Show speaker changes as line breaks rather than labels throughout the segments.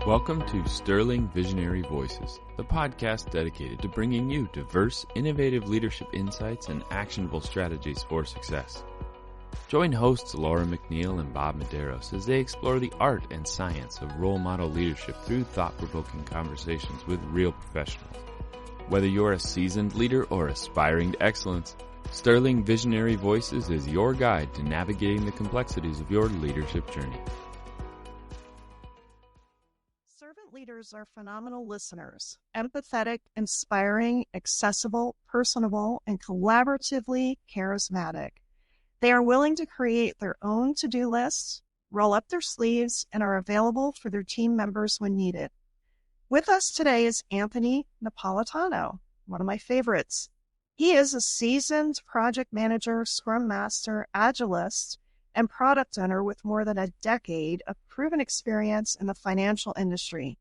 Welcome to Sterling Visionary Voices, the podcast dedicated to bringing you diverse, innovative leadership insights and actionable strategies for success. Join hosts Laura McNeil and Bob Medeiros as they explore the art and science of role model leadership through thought-provoking conversations with real professionals. Whether you're a seasoned leader or aspiring to excellence, Sterling Visionary Voices is your guide to navigating the complexities of your leadership journey.
Servant leaders are phenomenal listeners, empathetic, inspiring, accessible, personable, and collaboratively charismatic. They are willing to create their own to-do lists, roll up their sleeves, and are available for their team members when needed. With us today is Anthony Napolitano, one of my favorites. He is a seasoned project manager, scrum master, agilist, and product owner with more than a decade of proven experience in the financial industry.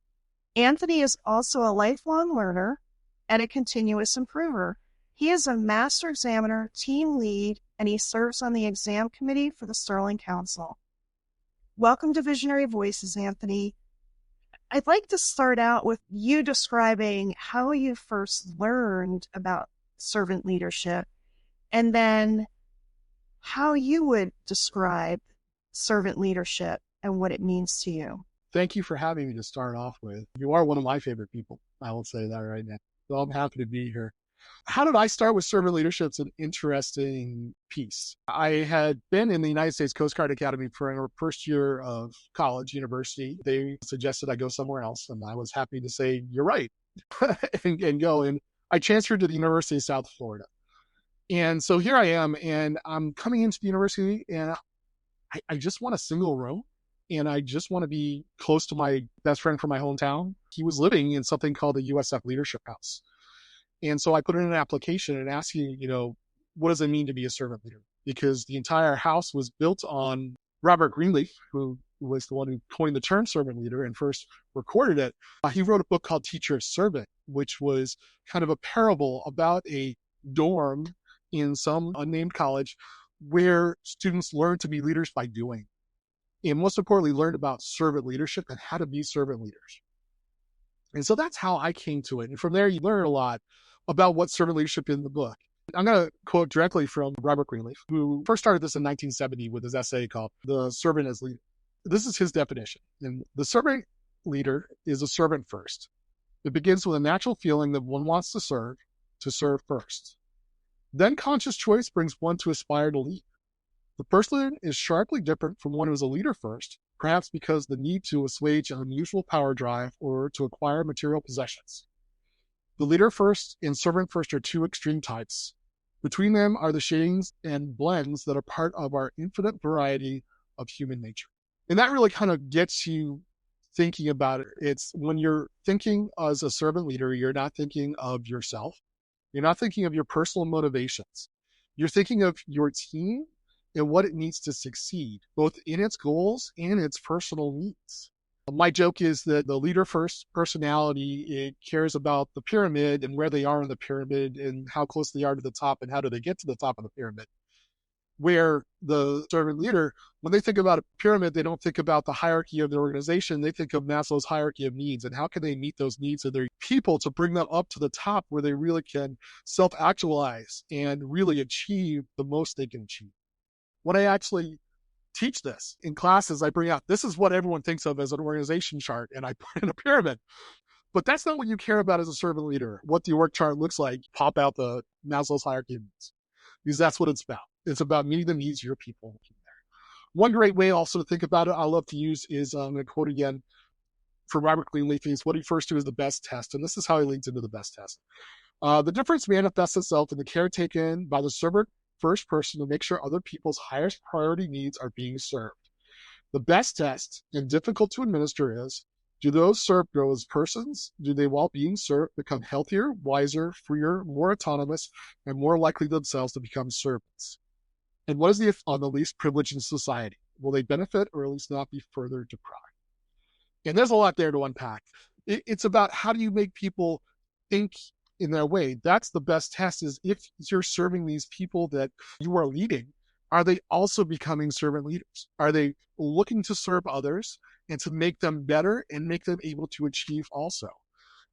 Anthony is also a lifelong learner and a continuous improver. He is a master examiner, team lead, and he serves on the exam committee for the Sterling Council. Welcome to Visionary Voices, Anthony. I'd like to start out with you describing how you first learned about servant leadership, and then how you would describe servant leadership and what it means to you.
Thank you for having me to start off with. You are one of my favorite people. I will say that right now. So I'm happy to be here. How did I start with servant leadership? It's an interesting piece. I had been in the United States Coast Guard Academy for our first year of college, university. They suggested I go somewhere else, and I was happy to say, you're right, and go. And I transferred to the University of South Florida. And so here I am, and I'm coming into the university, and I just want a single room, and I just want to be close to my best friend from my hometown. He was living in something called the USF Leadership House. And so I put in an application and asking, what does it mean to be a servant leader? Because the entire house was built on Robert Greenleaf, who was the one who coined the term servant leader and first recorded it. He wrote a book called Teacher as Servant, which was kind of a parable about a dorm in some unnamed college where students learn to be leaders by doing. And most importantly, learned about servant leadership and how to be servant leaders. And so that's how I came to it. And from there, you learn a lot about what servant leadership is in the book. I'm going to quote directly from Robert Greenleaf, who first started this in 1970 with his essay called The Servant as Leader. This is his definition. And the servant leader is a servant first. It begins with a natural feeling that one wants to serve first. Then conscious choice brings one to aspire to lead. The person is sharply different from one who is a leader first, perhaps because the need to assuage an unusual power drive or to acquire material possessions. The leader first and servant first are two extreme types. Between them are the shadings and blends that are part of our infinite variety of human nature. And that really kind of gets you thinking about it. It's when you're thinking as a servant leader, you're not thinking of yourself. You're not thinking of your personal motivations. You're thinking of your team and what it needs to succeed, both in its goals and its personal needs. My joke is that the leader first personality, it cares about the pyramid and where they are in the pyramid and how close they are to the top and how do they get to the top of the pyramid. Where the servant leader, when they think about a pyramid, they don't think about the hierarchy of the organization. They think of Maslow's hierarchy of needs and how can they meet those needs of their people to bring them up to the top where they really can self-actualize and really achieve the most they can achieve. When I actually teach this in classes, I bring out, this is what everyone thinks of as an organization chart, and I put in a pyramid. But that's not what you care about as a servant leader. What the org chart looks like, pop out the Maslow's hierarchy of needs, because that's what it's about. It's about meeting the needs of your people. One great way also to think about it, I love to use is, I'm going to quote again from Robert Greenleaf, is what he refers to as the best test. And this is how he leads into the best test. The difference manifests itself in the care taken by the servant first person to make sure other people's highest priority needs are being served. The best test and difficult to administer is, do those served grow as persons? Do they, while being served, become healthier, wiser, freer, more autonomous, and more likely themselves to become servants? And what is the effect on the least privileged in society? Will they benefit or at least not be further deprived? And there's a lot there to unpack. It's about how do you make people think in that way. That's the best test, is if you're serving these people that you are leading, are they also becoming servant leaders? Are they looking to serve others and to make them better and make them able to achieve also?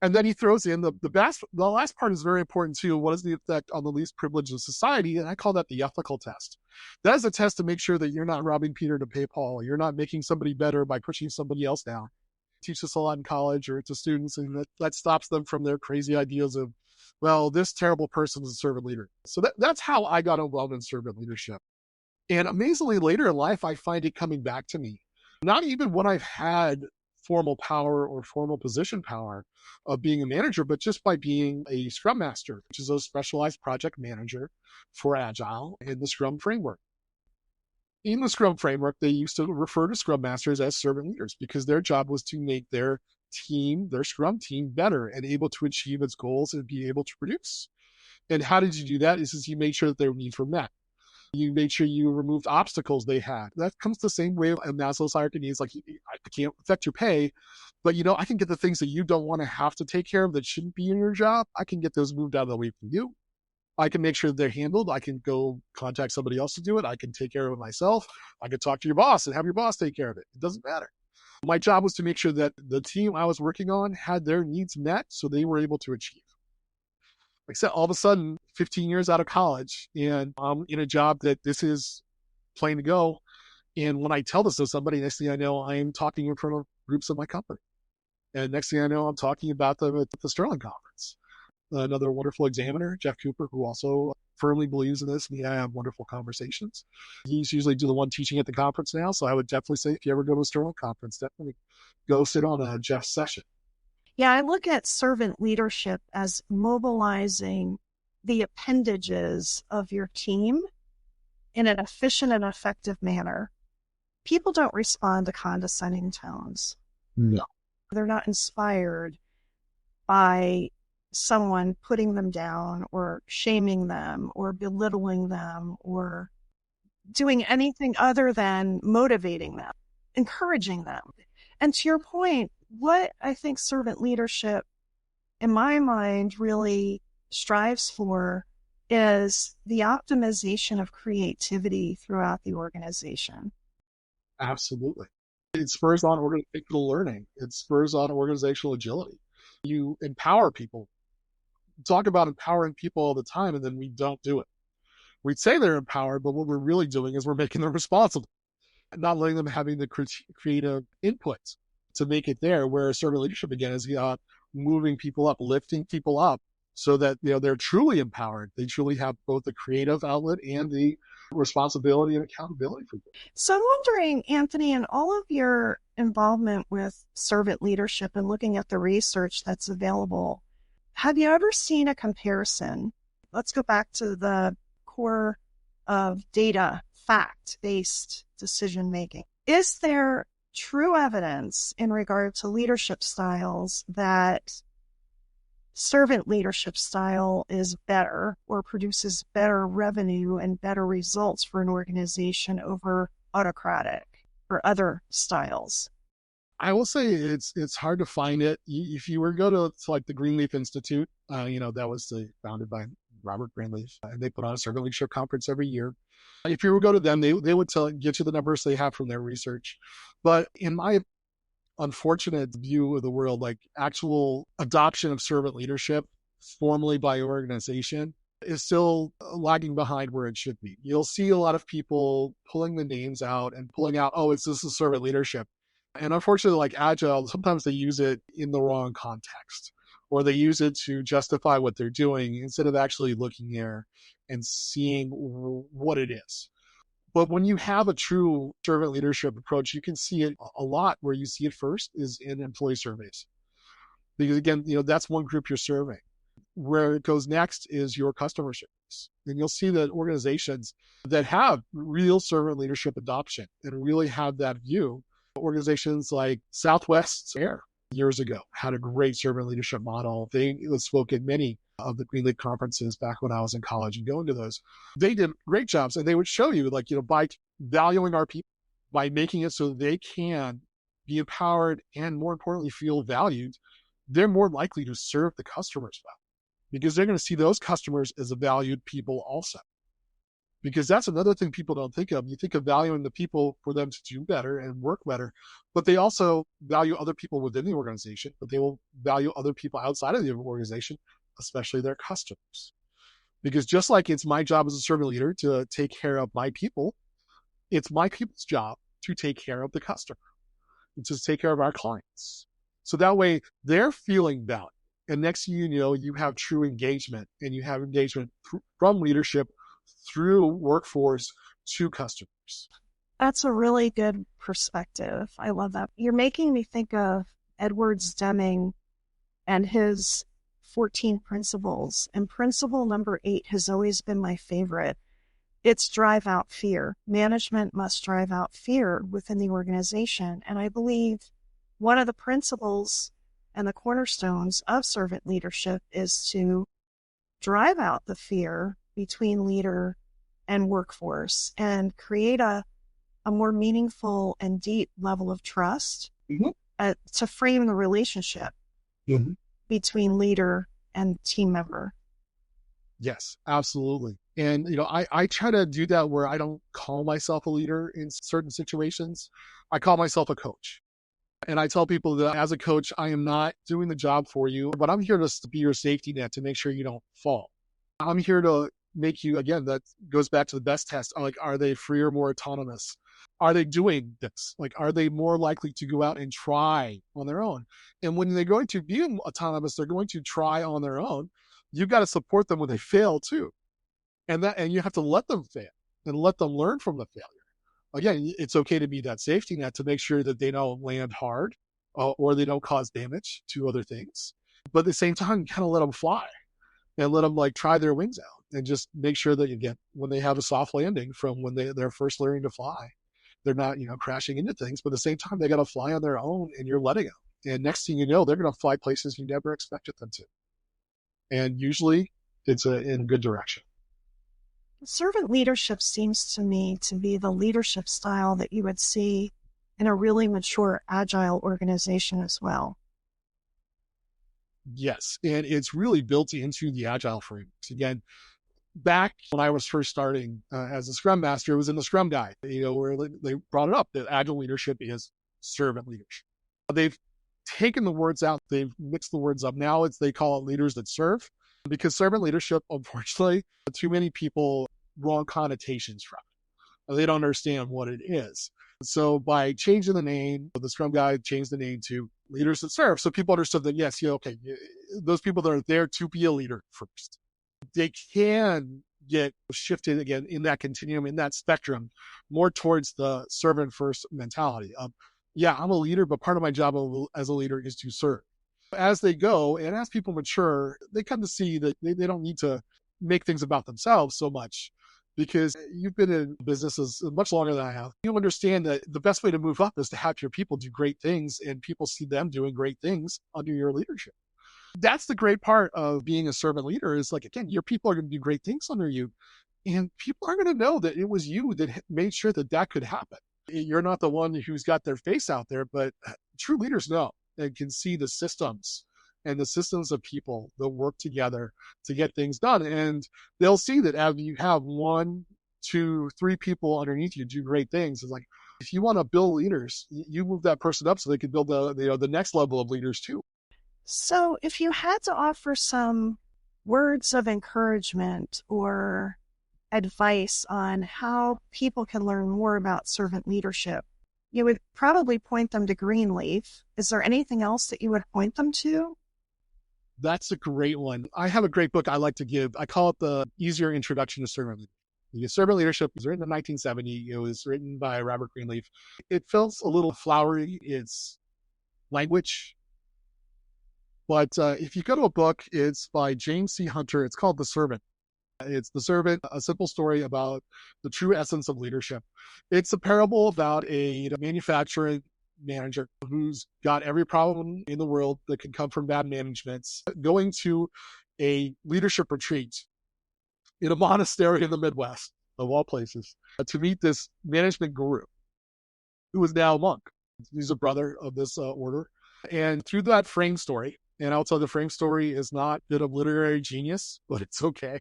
And then he throws in the last part is very important too. What is the effect on the least privileged of society? And I call that the ethical test. That is a test to make sure that you're not robbing Peter to pay Paul. You're not making somebody better by pushing somebody else down. Teach this a lot in college or to students, and that stops them from their crazy ideas of, well, this terrible person is a servant leader. So that's how I got involved in servant leadership. And amazingly, later in life, I find it coming back to me. Not even when I've had formal power or formal position power of being a manager, but just by being a Scrum Master, which is a specialized project manager for Agile in the Scrum framework. In the Scrum framework, they used to refer to Scrum Masters as servant leaders because their job was to make their team, their Scrum team, better and able to achieve its goals and be able to produce. And how did you do that? Is you made sure that their needs were met. You made sure you removed obstacles they had. That comes the same way in Maslow's hierarchy needs. Like, I can't affect your pay, but I can get the things that you don't want to have to take care of that shouldn't be in your job. I can get those moved out of the way from you. I can make sure that they're handled. I can go contact somebody else to do it. I can take care of it myself. I can talk to your boss and have your boss take care of it. It doesn't matter. My job was to make sure that the team I was working on had their needs met so they were able to achieve. Except all of a sudden, 15 years out of college, and I'm in a job that this is plain to go. And when I tell this to somebody, next thing I know, I'm talking in front of groups of my company. And next thing I know, I'm talking about them at the Sterling Conference. Another wonderful examiner, Jeff Cooper, who also firmly believes in this, and I have wonderful conversations. He's usually the one teaching at the conference now. So I would definitely say if you ever go to a Sterling Conference, definitely go sit on Jeff's session.
Yeah, I look at servant leadership as mobilizing the appendages of your team in an efficient and effective manner. People don't respond to condescending tones.
No.
They're not inspired by someone putting them down or shaming them or belittling them or doing anything other than motivating them, encouraging them. And to your point, what I think servant leadership, in my mind, really strives for is the optimization of creativity throughout the organization.
Absolutely. It spurs on organizational learning. It spurs on organizational agility. You empower people. Talk about empowering people all the time, and then we don't do it. We'd say they're empowered, but what we're really doing is we're making them responsible, not letting them having the creative inputs to make it there. Where servant leadership, again, is moving people up, lifting people up so that they're truly empowered. They truly have both the creative outlet and the responsibility and accountability for them.
So I'm wondering, Anthony, in all of your involvement with servant leadership and looking at the research that's available, have you ever seen a comparison? Let's go back to the core of data, fact-based decision-making. Is there true evidence in regard to leadership styles that servant leadership style is better or produces better revenue and better results for an organization over autocratic or other styles?
I will say it's hard to find it. If you were to go to like the Greenleaf Institute, that was founded by Robert Greenleaf, and they put on a servant leadership conference every year. If you were to go to them, they would get you the numbers they have from their research. But in my unfortunate view of the world, like actual adoption of servant leadership formally by organization is still lagging behind where it should be. You'll see a lot of people pulling the names out and pulling out, this is servant leadership. And unfortunately, like Agile, sometimes they use it in the wrong context, or they use it to justify what they're doing instead of actually looking there and seeing what it is. But when you have a true servant leadership approach, you can see it a lot. Where you see it first is in employee surveys. Because again, that's one group you're surveying. Where it goes next is your customer surveys. And you'll see that organizations that have real servant leadership adoption and really have that view, organizations like Southwest Air years ago had a great servant leadership model. They spoke at many of the Greenleaf conferences back when I was in college and going to those. They did great jobs, and they would show you by valuing our people, by making it so they can be empowered and more importantly, feel valued, they're more likely to serve the customers well because they're going to see those customers as a valued people also. because that's another thing people don't think of. You think of valuing the people for them to do better and work better, but they also value other people within the organization, but they will value other people outside of the organization, especially their customers. Because just like it's my job as a servant leader to take care of my people, it's my people's job to take care of the customer and to take care of our clients. So that way they're feeling valued. And next thing you know, you have true engagement, and you have engagement from leadership through workforce to customers.
That's a really good perspective. I love that. You're making me think of Edwards Deming and his 14 principles. And principle number 8 has always been my favorite. It's drive out fear. Management must drive out fear within the organization. And I believe one of the principles and the cornerstones of servant leadership is to drive out the fear between leader and workforce and create a more meaningful and deep level of trust to frame the relationship between leader and team member.
Yes, absolutely. And, I try to do that where I don't call myself a leader in certain situations. I call myself a coach. And I tell people that as a coach, I am not doing the job for you, but I'm here to be your safety net to make sure you don't fall. I'm here to make you, again, that goes back to the best test. Like, are they free or more autonomous? Are they doing this? Like, are they more likely to go out and try on their own? And when they're going to be autonomous, they're going to try on their own. You've got to support them when they fail too. And you have to let them fail and let them learn from the failure. Again, it's okay to be that safety net to make sure that they don't land hard or they don't cause damage to other things. But at the same time, kind of let them fly and let them try their wings out and just make sure that, again, when they have a soft landing from when they're first learning to fly, they're not, crashing into things. But at the same time, they got to fly on their own, and you're letting them. And next thing you know, they're going to fly places you never expected them to. And usually it's in a good direction.
Servant leadership seems to me to be the leadership style that you would see in a really mature, agile organization as well.
Yes, and it's really built into the agile frameworks. Again, back when I was first starting as a Scrum Master, it was in the Scrum Guide, where they brought it up that agile leadership is servant leadership. They've taken the words out, they've mixed the words up. Now they call it leaders that serve, because servant leadership, unfortunately, too many people wrong connotations from it. They don't understand what it is. So by changing the name, the Scrum Guide changed the name to leaders that serve. So people understood that, yes, okay, those people that are there to be a leader first, they can get shifted again in that continuum, in that spectrum, more towards the servant first mentality of, yeah, I'm a leader, but part of my job as a leader is to serve. As they go and as people mature, they come to see that they don't need to make things about themselves so much, because you've been in businesses much longer than I have. You understand that the best way to move up is to have your people do great things, and people see them doing great things under your leadership. That's the great part of being a servant leader is, again, your people are going to do great things under you, and people are going to know that it was you that made sure that could happen. You're not the one who's got their face out there, but true leaders know and can see the systems and the systems of people that work together to get things done. And they'll see that as you have 1, 2, 3 people underneath you do great things. It's like, if you want to build leaders, you move that person up so they can build the next level of leaders too.
So if you had to offer some words of encouragement or advice on how people can learn more about servant leadership, you would probably point them to Greenleaf. Is there anything else that you would point them to?
That's a great one. I have a great book I like to give. I call it the Easier Introduction to Servant Leadership. Servant Leadership was written in 1970. It was written by Robert Greenleaf. It feels a little flowery. It's language. But if you go to a book, it's by James C. Hunter. It's called The Servant. It's The Servant, a simple story about the true essence of leadership. It's a parable about a manufacturing manager who's got every problem in the world that can come from bad management, going to a leadership retreat in a monastery in the Midwest, of all places, to meet this management guru who is now a monk. He's a brother of this order. And through that frame story, and I'll tell the frame story is not a bit of literary genius, but it's okay.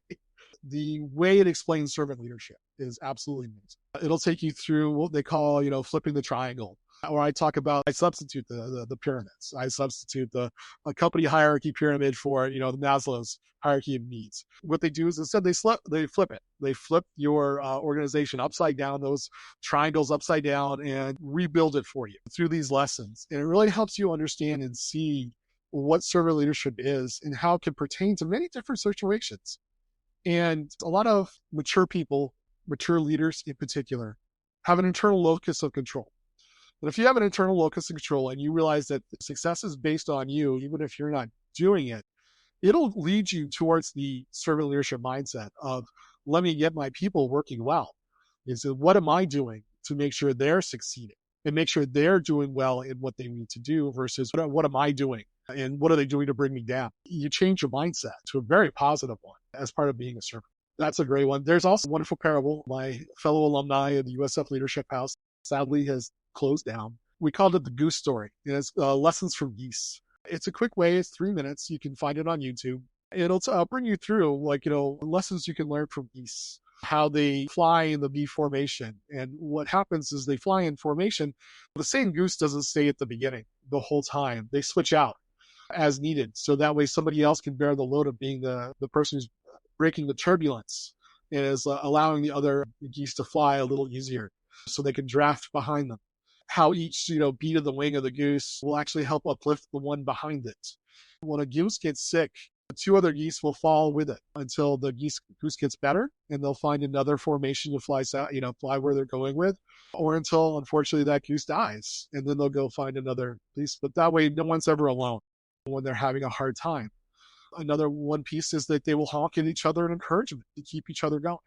the way it explains servant leadership is absolutely amazing. It'll take you through what they call, flipping the triangle. Or I substitute the pyramids. I substitute a company hierarchy pyramid for, the Maslow's hierarchy of needs. What they do is instead they flip it. They flip your organization upside down, those triangles upside down, and rebuild it for you through these lessons. And it really helps you understand and see what servant leadership is and how it can pertain to many different situations. And a lot of mature people, mature leaders in particular, have an internal locus of control. But if you have an internal locus of control and you realize that success is based on you, even if you're not doing it, it'll lead you towards the servant leadership mindset of, let me get my people working well. Is what am I doing to make sure they're succeeding and make sure they're doing well in what they need to do versus what am I doing and what are they doing to bring me down? You change your mindset to a very positive one as part of being a servant. That's a great one. There's also a wonderful parable. My fellow alumni of the USF Leadership House sadly has closed down. We called it the goose story. It's lessons from geese. It's a quick way. It's 3 minutes. You can find it on YouTube. It'll bring you through lessons you can learn from geese, how they fly in the V formation. And what happens is they fly in formation. The same goose doesn't stay at the beginning the whole time. They switch out as needed. So that way somebody else can bear the load of being the person who's breaking the turbulence and is allowing the other geese to fly a little easier so they can draft behind them. How each, beat of the wing of the goose will actually help uplift the one behind it. When a goose gets sick, the 2 other geese will fall with it until the goose gets better, and they'll find another formation to fly where they're going with, or until, unfortunately, that goose dies, and then they'll go find another piece. But that way, no one's ever alone when they're having a hard time. Another one piece is that they will honk at each other in encouragement to keep each other going.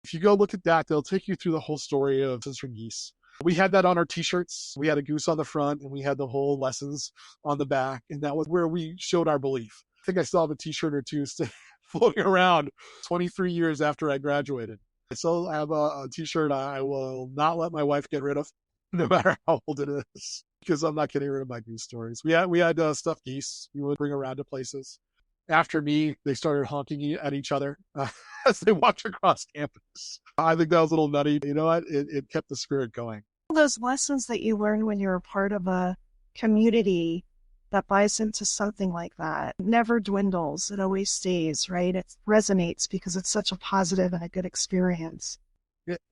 If you go look at that, they'll take you through the whole story of Sister Geese. We had that on our t-shirts. We had a goose on the front and we had the whole lessons on the back. And that was where we showed our belief. I think I still have a t-shirt or two floating around 23 years after I graduated. I still have a t-shirt I will not let my wife get rid of, no matter how old it is, because I'm not getting rid of my goose stories. We had stuffed geese we would bring around to places. After me, they started honking at each other as they walked across campus. I think that was a little nutty. You know what? It kept the spirit going.
Those lessons that you learn when you're a part of a community that buys into something like that never dwindles. It always stays, right? It resonates because it's such a positive and a good experience.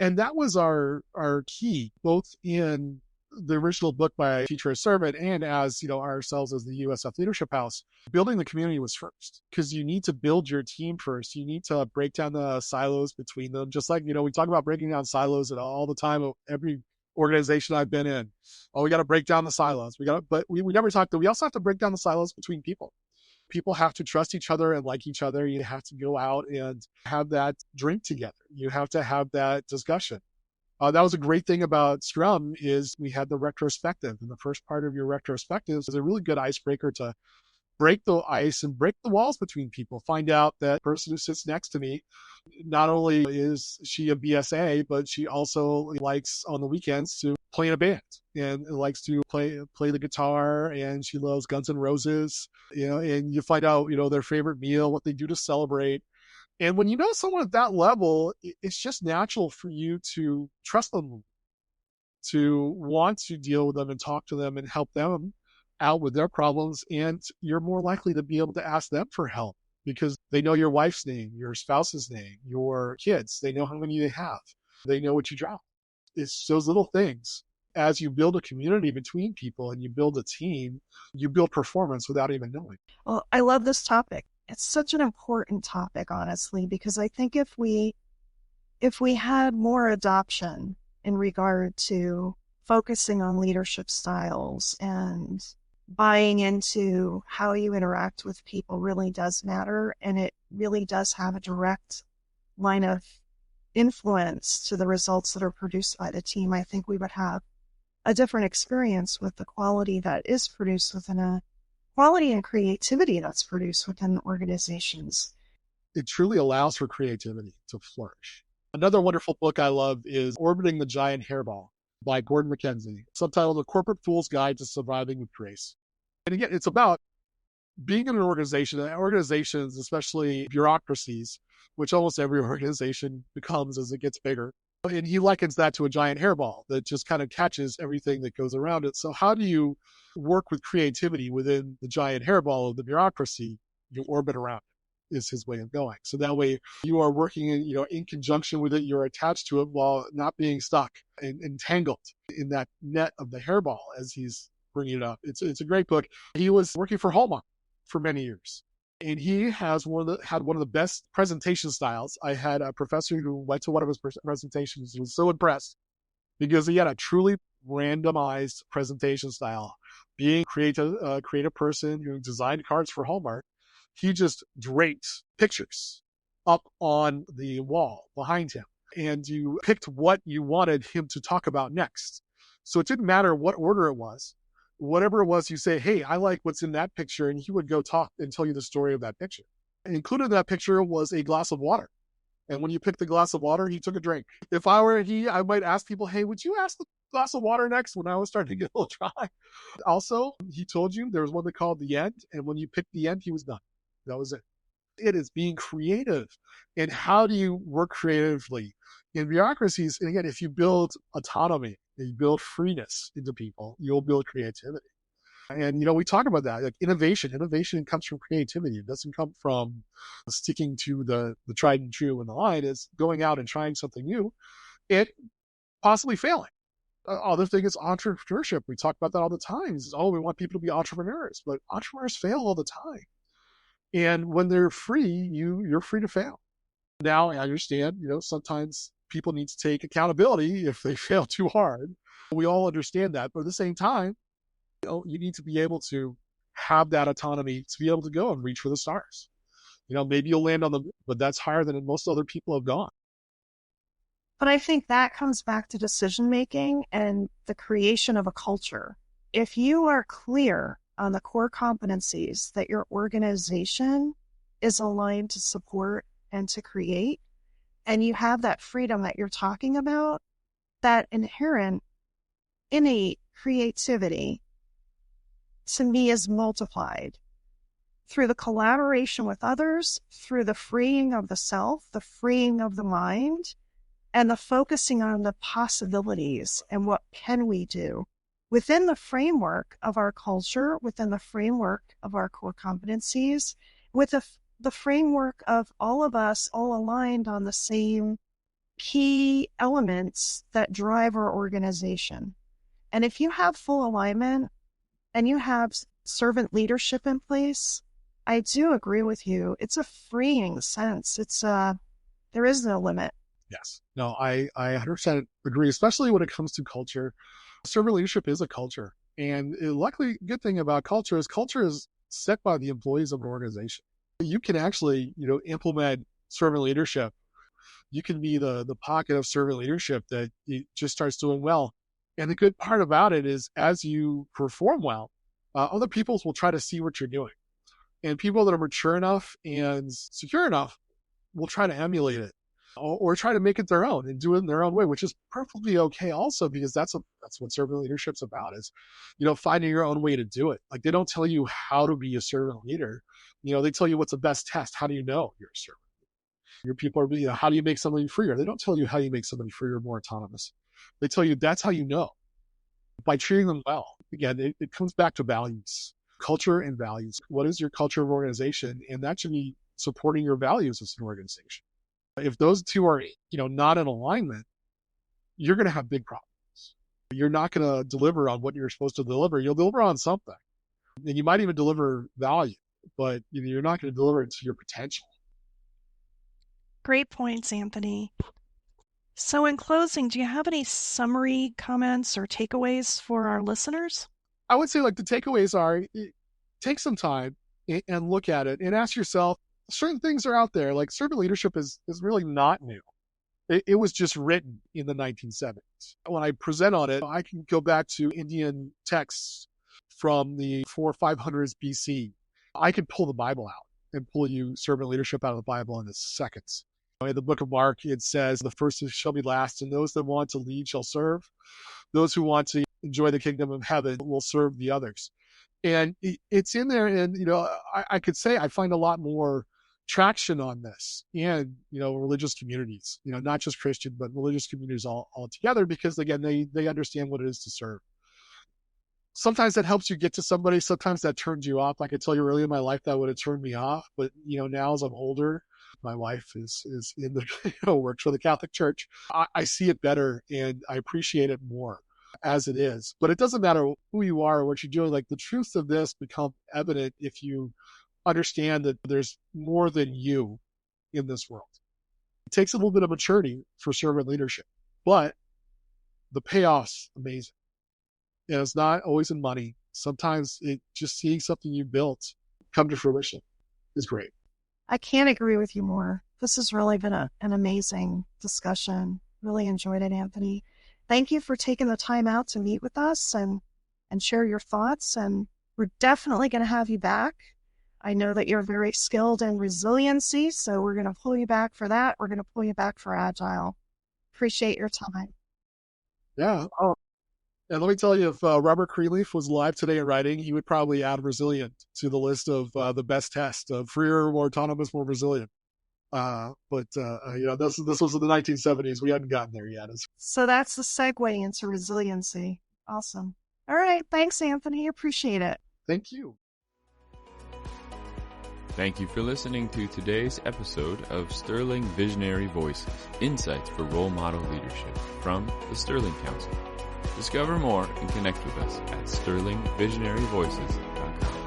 And that was our key, both in the original book by Teacher as Servant and as, ourselves as the USF Leadership House. Building the community was first because you need to build your team first. You need to break down the silos between them. Just like, we talk about breaking down silos all the time. Every organization I've been in, we got to break down the silos. But we never talked that we also have to break down the silos between people. People have to trust each other and like each other. You have to go out and have that drink together. You have to have that discussion. That was a great thing about Scrum is we had the retrospective. And the first part of your retrospective is a really good icebreaker to break the ice and break the walls between people. Find out that person who sits next to me, not only is she a BSA, but she also likes on the weekends to play in a band and likes to play the guitar, and she loves Guns N' Roses, and you find out, their favorite meal, what they do to celebrate. And when you know someone at that level, it's just natural for you to trust them, to want to deal with them and talk to them and help them out with their problems. And you're more likely to be able to ask them for help because they know your wife's name, your spouse's name, your kids. They know how many they have. They know what you drive. It's those little things. As you build a community between people and you build a team, you build performance without even knowing.
Well, I love this topic. It's such an important topic, honestly, because I think if we had more adoption in regard to focusing on leadership styles and buying into how you interact with people really does matter, and it really does have a direct line of influence to the results that are produced by the team, I think we would have a different experience with the quality that is produced within a quality and creativity that's produced within organizations.
It truly allows for creativity to flourish. Another wonderful book I love is Orbiting the Giant Hairball by Gordon McKenzie, subtitled A Corporate Fool's Guide to Surviving with Grace. And again, it's about being in an organization, organizations, especially bureaucracies, which almost every organization becomes as it gets bigger. And he likens that to a giant hairball that just kind of catches everything that goes around it. So how do you work with creativity within the giant hairball of the bureaucracy? You orbit around it, is his way of going. So that way you are working in conjunction with it. You're attached to it while not being stuck and entangled in that net of the hairball as he's bringing it up. It's a great book. He was working for Hallmark for many years. And he had one of the best presentation styles. I had a professor who went to one of his presentations and was so impressed because he had a truly randomized presentation style. Being a creative person who designed cards for Hallmark, he just draped pictures up on the wall behind him. And you picked what you wanted him to talk about next. So it didn't matter what order it was. Whatever it was, you say, hey, I like what's in that picture. And he would go talk and tell you the story of that picture. And included in that picture was a glass of water. And when you picked the glass of water, he took a drink. If I were he, I might ask people, hey, would you ask the glass of water next when I was starting to get a little dry? Also, he told you there was one they called the end. And when you picked the end, he was done. That was it. It is being creative. And how do you work creatively? In bureaucracies, and again, if you build autonomy, you build freeness into people, you'll build creativity. And, we talk about that, like innovation. Innovation comes from creativity. It doesn't come from sticking to the tried and true and the line. It's going out and trying something new and possibly failing. Other thing is entrepreneurship. We talk about that all the time. We want people to be entrepreneurs, but entrepreneurs fail all the time. And when they're free, you're free to fail. Now, I understand, sometimes people need to take accountability if they fail too hard. We all understand that. But at the same time, you need to be able to have that autonomy to be able to go and reach for the stars. Maybe you'll land on the moon, but that's higher than most other people have gone.
But I think that comes back to decision-making and the creation of a culture. If you are clear on the core competencies that your organization is aligned to support and to create, and you have that freedom that you're talking about, that inherent, innate creativity, to me, is multiplied through the collaboration with others, through the freeing of the self, the freeing of the mind, and the focusing on the possibilities and what can we do within the framework of our culture, within the framework of our core competencies, with the framework of all of us all aligned on the same key elements that drive our organization. And if you have full alignment and you have servant leadership in place, I do agree with you. It's a freeing sense. There is no limit.
Yes. No, I 100% agree, especially when it comes to culture. Servant leadership is a culture. And luckily, good thing about culture is set by the employees of an organization. You can actually, implement servant leadership. You can be the pocket of servant leadership that it just starts doing well. And the good part about it is as you perform well, other peoples will try to see what you're doing. And people that are mature enough and secure enough will try to emulate it or try to make it their own and do it in their own way, which is perfectly okay also, because that's what servant leadership's about is, finding your own way to do it. Like they don't tell you how to be a servant leader. They tell you what's the best test. How do you know you're a servant? Your people are, how do you make somebody freer? They don't tell you how you make somebody freer or more autonomous. They tell you that's how you know, by treating them well. Again, it comes back to values, culture and values. What is your culture of organization? And that should be supporting your values as an organization. If those two are, not in alignment, you're going to have big problems. You're not going to deliver on what you're supposed to deliver. You'll deliver on something. And you might even deliver value, but you're not going to deliver it to your potential.
Great points, Anthony. So in closing, do you have any summary comments or takeaways for our listeners?
I would say the takeaways are take some time and look at it and ask yourself, certain things are out there. Like servant leadership is really not new. It was just written in the 1970s. When I present on it, I can go back to Indian texts from the 400s, 500s BC. I could pull the Bible out and pull you servant leadership out of the Bible in seconds. In the book of Mark, it says, the first shall be last, and those that want to lead shall serve. Those who want to enjoy the kingdom of heaven will serve the others. And it's in there. And, I could say I find a lot more traction on this and, religious communities, not just Christian, but religious communities all together, because again, they understand what it is to serve. Sometimes that helps you get to somebody. Sometimes that turns you off. I could tell you earlier in my life that would have turned me off. But, now as I'm older, my wife is in the, works for the Catholic Church. I see it better and I appreciate it more as it is. But it doesn't matter who you are or what you're doing. Like, the truth of this becomes evident if you understand that there's more than you in this world. It takes a little bit of maturity for servant leadership, but the payoff's amazing. And it's not always in money. Sometimes it just seeing something you built come to fruition is great.
I can't agree with you more. This has really been an amazing discussion. Really enjoyed it, Anthony. Thank you for taking the time out to meet with us and share your thoughts. And we're definitely going to have you back. I know that you're very skilled in resiliency, so we're going to pull you back for that. We're going to pull you back for agile. Appreciate your time.
Yeah. Oh, and let me tell you, if Robert Creeleaf was alive today in writing, he would probably add resilient to the list of the best test of freer, more autonomous, more resilient. But this was in the 1970s. We hadn't gotten there yet.
So that's the segue into resiliency. Awesome. All right. Thanks, Anthony. Appreciate it.
Thank you.
Thank you for listening to today's episode of Sterling Visionary Voices, Insights for Role Model Leadership from the Sterling Council. Discover more and connect with us at sterlingvisionaryvoices.com.